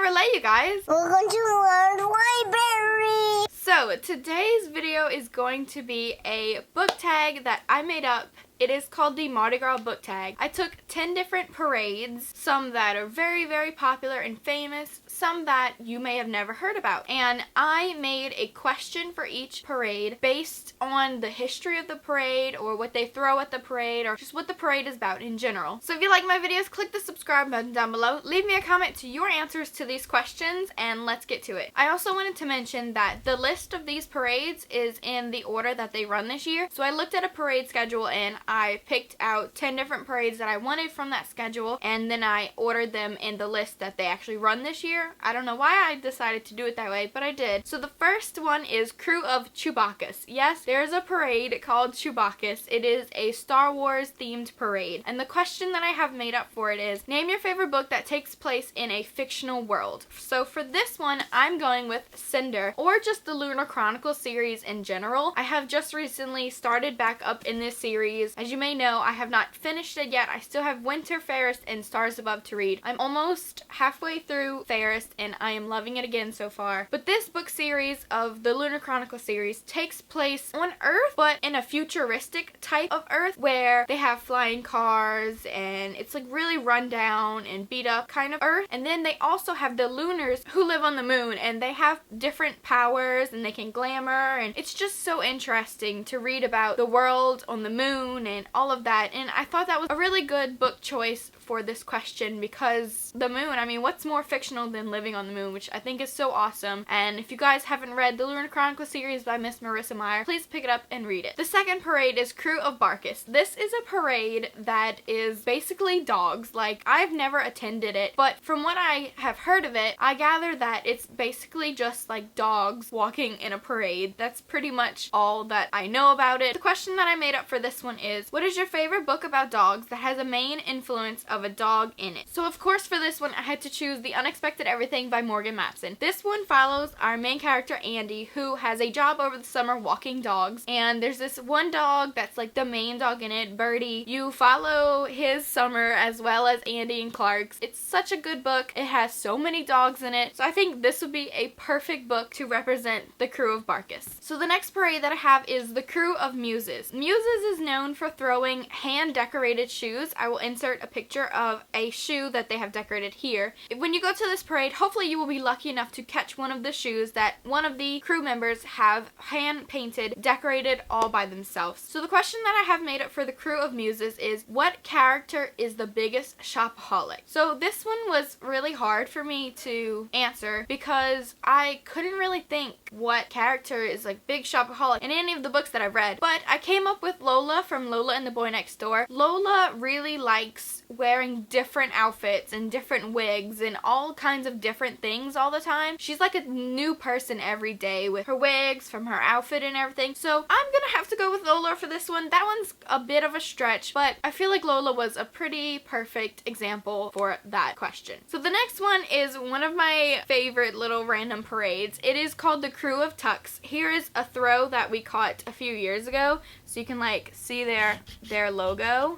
relay, you guys. Welcome to our library. So today's video is going to be a book tag that I made up. It is called the Mardi Gras book tag. I took 10 different parades, some that are very, very popular and famous, some that you may have never heard about. And I made a question for each parade based on the history of the parade or what they throw at the parade or just what the parade is about in general. So if you like my videos, click the subscribe button down below. Leave me a comment to your answers to these questions and let's get to it. I also wanted to mention that the list of these parades is in the order that they run this year. So I looked at a parade schedule and I picked out 10 different parades that I wanted from that schedule, and then I ordered them in the list that they actually run this year. I don't know why I decided to do it that way, but I did. So the first one is Crew of Chewbacca's. Yes, there's a parade called Chewbacca's. It is a Star Wars themed parade. And the question that I have made up for it is, name your favorite book that takes place in a fictional world. So for this one, I'm going with Cinder, or just the Lunar Chronicles series in general. I have just recently started back up in this series. As you may know, I have not finished it yet. I still have Winter, Fairest, and Stars Above to read. I'm almost halfway through Fairest and I am loving it again so far. But this book series of the Lunar Chronicles series takes place on Earth, but in a futuristic type of Earth where they have flying cars and it's like really run down and beat up kind of Earth. And then they also have the Lunars who live on the moon and they have different powers and they can glamour, and it's just so interesting to read about the world on the moon and all of that. And I thought that was a really good book choice for this question because the moon, I mean, what's more fictional than living on the moon, which I think is so awesome. And if you guys haven't read the Lunar Chronicles series by Miss Marissa Meyer, please pick it up and read it. The second parade is Crew of Barkus. This is a parade that is basically dogs. Like, I've never attended it, but from what I have heard of it, I gather that it's basically just like dogs walking in a parade. That's pretty much all that I know about it. The question that I made up for this one is, what is your favorite book about dogs that has a main influence of a dog in it? So of course for this one I had to choose The Unexpected Everything by Morgan Matson. This one follows our main character Andy, who has a job over the summer walking dogs, and there's this one dog that's like the main dog in it, Birdie. You follow his summer as well as Andy and Clark's. It's such a good book. It has so many dogs in it, so I think this would be a perfect book to represent the Crew of Barkus. So the next parade that I have is the Crew of Muses. Muses is known for throwing hand-decorated shoes. I will insert a picture of a shoe that they have decorated here. When you go to this parade, hopefully you will be lucky enough to catch one of the shoes that one of the crew members have hand-painted, decorated all by themselves. So the question that I have made up for the Crew of Muses is, what character is the biggest shopaholic? So this one was really hard for me to answer because I couldn't really think what character is like big shopaholic in any of the books that I've read, but I came up with Lola from Lola and the Boy Next Door. Lola really likes wearing different outfits and different wigs and all kinds of different things all the time. She's like a new person every day with her wigs, from her outfit and everything. So I'm gonna have to go with Lola for this one. That one's a bit of a stretch, but I feel like Lola was a pretty perfect example for that question. So the next one is one of my favorite little random parades. It is called the Crew of Tucks. Here is a throw that we caught a few years ago, so you can like see their logo.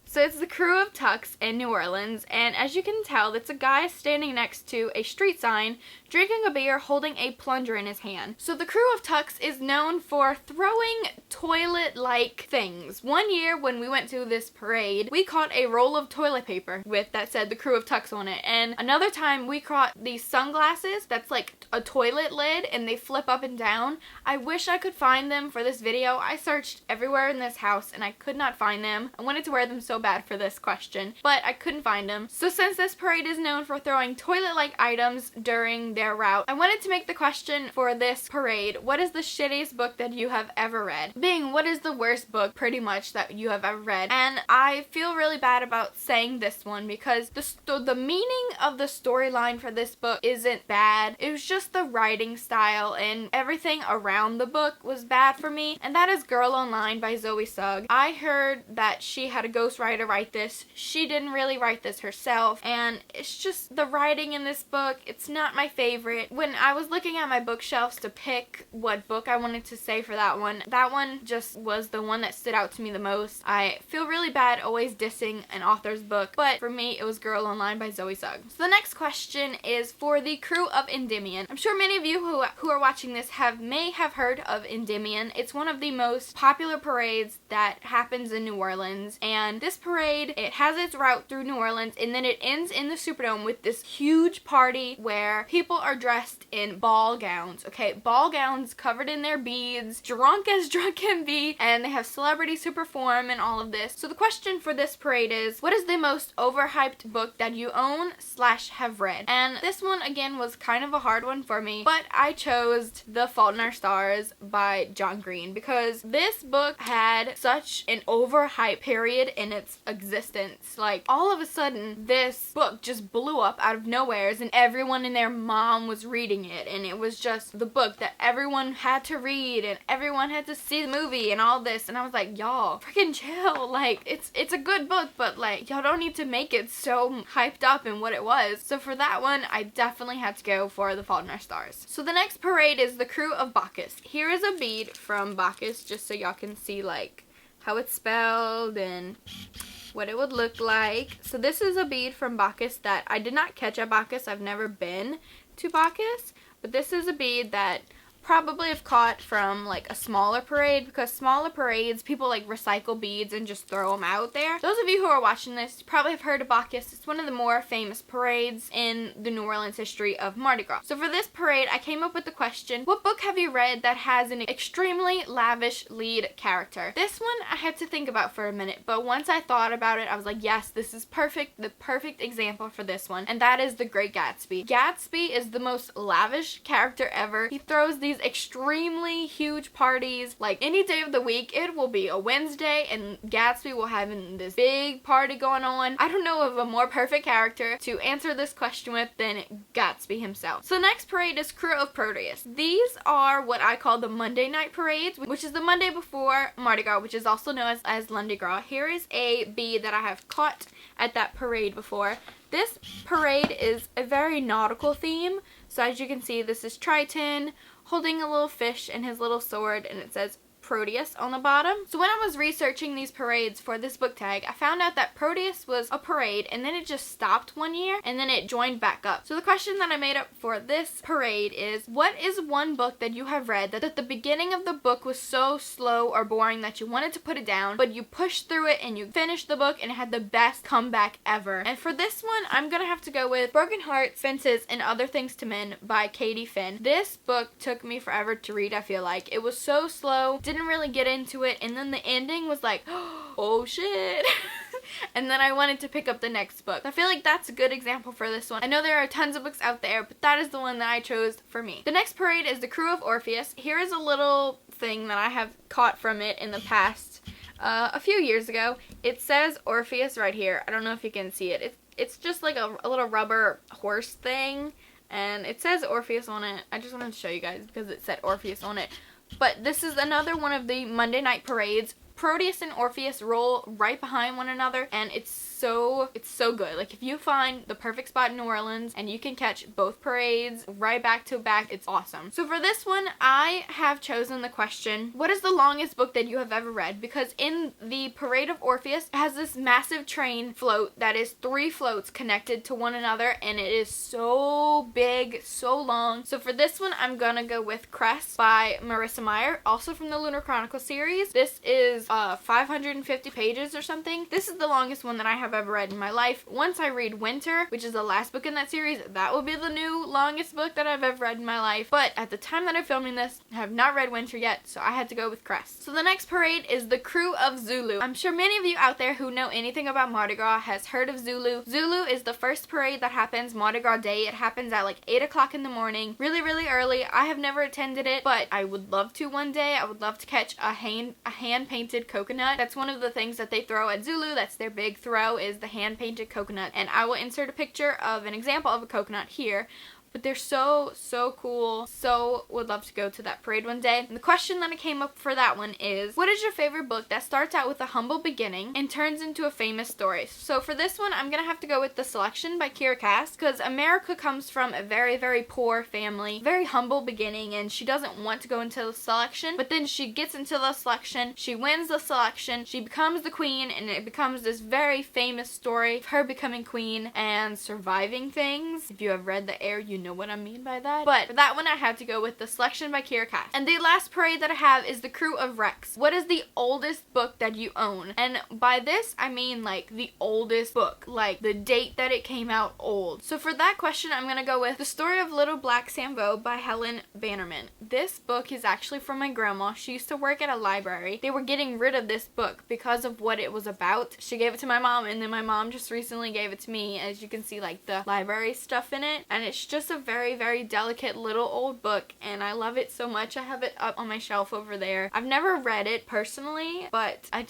So it's the Crew of Tucks in New Orleans, and as you can tell, it's a guy standing next to a street sign, drinking a beer, holding a plunger in his hand. So the Crew of Tucks is known for throwing toilet-like things. One year when we went to this parade, we caught a roll of toilet paper that said the Crew of Tucks on it. And another time we caught these sunglasses that's like a toilet lid and they flip up and down. I wish I could find them for this video. I searched everywhere in this house and I could not find them. I wanted to wear them so bad for this question, but I couldn't find them. So since this parade is known for throwing toilet-like items during their route, I wanted to make the question for this parade, what is the shittiest book that you have ever read? Being, what is the worst book pretty much that you have ever read? And I feel really bad about saying this one because the meaning of the storyline for this book isn't bad. It was just the writing style and everything around the book was bad for me, and that is Girl Online by Zoe Sugg. I heard that she had a ghostwriter ghostwriter write this. She didn't really write this herself, and it's just the writing in this book, it's not my favorite. When I was looking at my bookshelves to pick what book I wanted to say for that one just was the one that stood out to me the most. I feel really bad always dissing an author's book, but for me it was Girl Online by Zoe Suggs. So the next question is for the crew of Endymion. I'm sure many of you who are watching this may have heard of Endymion. It's one of the most popular parades that happens in New Orleans, and this parade, it has its route through New Orleans, and then it ends in the Superdome with this huge party where people are dressed in ball gowns, okay? Ball gowns covered in their beads, drunk as drunk can be, and they have celebrities who perform and all of this. So the question for this parade is, what is the most overhyped book that you own / have read? And this one, again, was kind of a hard one for me, but I chose The Fault in Our Stars by John Green because this book had such an overhyped period in its existence. Like, all of a sudden, this book just blew up out of nowheres, and everyone and their mom was reading it, and it was just the book that everyone had to read, and everyone had to see the movie and all this, and I was like, y'all, freaking chill. Like, it's a good book, but like, y'all don't need to make it so hyped up in what it was. So for that one, I definitely had to go for The Fault in Our Stars. So the next parade is the crew of Bacchus. Here is a bead from Bacchus, just so y'all can see like how it's spelled and what it would look like. So this is a bead from Bacchus that I did not catch at Bacchus. I've never been to Bacchus, but this is a bead that probably have caught from like a smaller parade, because smaller parades, people like recycle beads and just throw them out there. Those of you who are watching this probably have heard of Bacchus. It's one of the more famous parades in the New Orleans history of Mardi Gras. So for this parade, I came up with the question, what book have you read that has an extremely lavish lead character? This one I had to think about for a minute, but once I thought about it, I was like, yes, this is perfect, the perfect example for this one, and that is The Great Gatsby. Gatsby is the most lavish character ever. He throws these extremely huge parties. Like, any day of the week, it will be a Wednesday and Gatsby will have this big party going on. I don't know of a more perfect character to answer this question with than Gatsby himself. So the next parade is Crew of Proteus. These are what I call the Monday night parades, which is the Monday before Mardi Gras, which is also known as Lundi Gras. Here is a bead that I have caught at that parade before. This parade is a very nautical theme. So as you can see, this is Triton holding a little fish and his little sword, and it says Proteus on the bottom. So when I was researching these parades for this book tag, I found out that Proteus was a parade and then it just stopped one year and then it joined back up. So the question that I made up for this parade is, what is one book that you have read that at the beginning of the book was so slow or boring that you wanted to put it down, but you pushed through it and you finished the book and it had the best comeback ever? And for this one, I'm gonna have to go with Broken Hearts, Fences, and Other Things to Men by Katie Finn. This book took me forever to read, I feel like. It was so slow, didn't really get into it, and then the ending was like, oh shit. And then I wanted to pick up the next book. I feel like that's a good example for this one. I know there are tons of books out there, but that is the one that I chose for me. The next parade is The Crew of Orpheus. Here is a little thing that I have caught from it in the past, a few years ago. It says Orpheus right here. I don't know if you can see it. It's just like a little rubber horse thing, and it says Orpheus on it. I just wanted to show you guys because it said Orpheus on it. But this is another one of the Monday night parades. Proteus and Orpheus roll right behind one another, and it's so good. Like, if you find the perfect spot in New Orleans and you can catch both parades right back to back, it's awesome. So for this one, I have chosen the question, what is the longest book that you have ever read? Because in the Parade of Orpheus, it has this massive train float that is 3 floats connected to one another, and it is so big, so long. So for this one, I'm gonna go with Cress by Marissa Meyer, also from the Lunar Chronicle series. This is 550 pages or something. This is the longest one that I have ever read in my life. Once I read Winter, which is the last book in that series, that will be the new longest book that I've ever read in my life. But at the time that I'm filming this, I have not read Winter yet, so I had to go with Cress. So the next parade is The Crew of Zulu. I'm sure many of you out there who know anything about Mardi Gras has heard of Zulu. Zulu is the first parade that happens Mardi Gras Day. It happens at like 8 o'clock in the morning, really, really early. I have never attended it, but I would love to one day. I would love to catch a hand-painted coconut. That's one of the things that they throw at Zulu. That's their big throw, is the hand-painted coconut. And I will insert a picture of an example of a coconut here. but they're so cool. So would love to go to that parade one day. And the question that I came up for that one is, what is your favorite book that starts out with a humble beginning and turns into a famous story? So for this one, I'm gonna have to go with The Selection by Kiera Cass, because America comes from a very poor family, very humble beginning, and she doesn't want to go into the selection, but then she gets into the selection, she wins the selection, she becomes the queen, and it becomes this very famous story of her becoming queen and surviving things. If you have read The Heir, you know what I mean by that. But for that one, I had to go with The Selection by Kiera Cass. And the last parade that I have is The Crew of Rex. What is the oldest book that you own? And by this, I mean like the oldest book, like the date that it came out old. So for that question, I'm gonna go with The Story of Little Black Sambo by Helen Bannerman. This book is actually from my grandma. She used to work at a library. They were getting rid of this book because of what it was about. She gave it to my mom, and then my mom just recently gave it to me. As you can see, like the library stuff in it, and it's just a very delicate little old book, and I love it so much. I have it up on my shelf over there. I've never read it personally, but I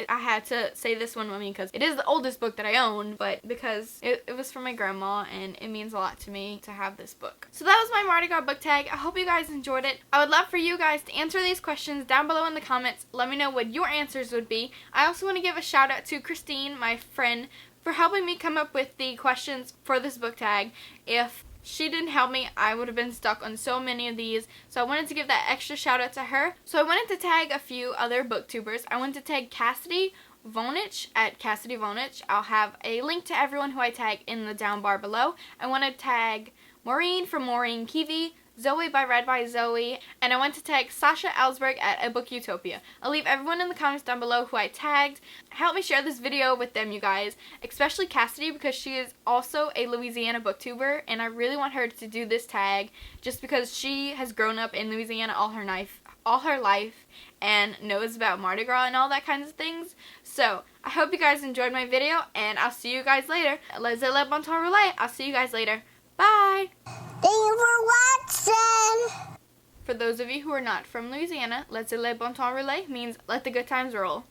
had to say this one with me because it is the oldest book that I own, but because it was from my grandma, and it means a lot to me to have this book. So that was my Mardi Gras book tag. I hope you guys enjoyed it. I would love for you guys to answer these questions down below in the comments. Let me know what your answers would be. I also want to give a shout out to Christine, my friend, for helping me come up with the questions for this book tag. If she didn't help me, I would have been stuck on so many of these. So I wanted to give that extra shout out to her. So I wanted to tag a few other booktubers. I wanted to tag Cassidy Vonich at Cassidy Vonich. I'll have a link to everyone who I tag in the down bar below. I want to tag Maureen from Maureen Kiwi, Zoe by Read by Zoe, and I want to tag Sasha Ellsberg at A Book Utopia. I'll leave everyone in the comments down below who I tagged. Help me share this video with them, you guys, especially Cassidy, because she is also a Louisiana booktuber, and I really want her to do this tag just because she has grown up in Louisiana all her life and knows about Mardi Gras and all that kinds of things. So I hope you guys enjoyed my video, and I'll see you guys later. Laissez le bon temps rouler. I'll see you guys later. Bye! Thank you for watching. For those of you who are not from Louisiana, laissez le bon temps rouler means let the good times roll.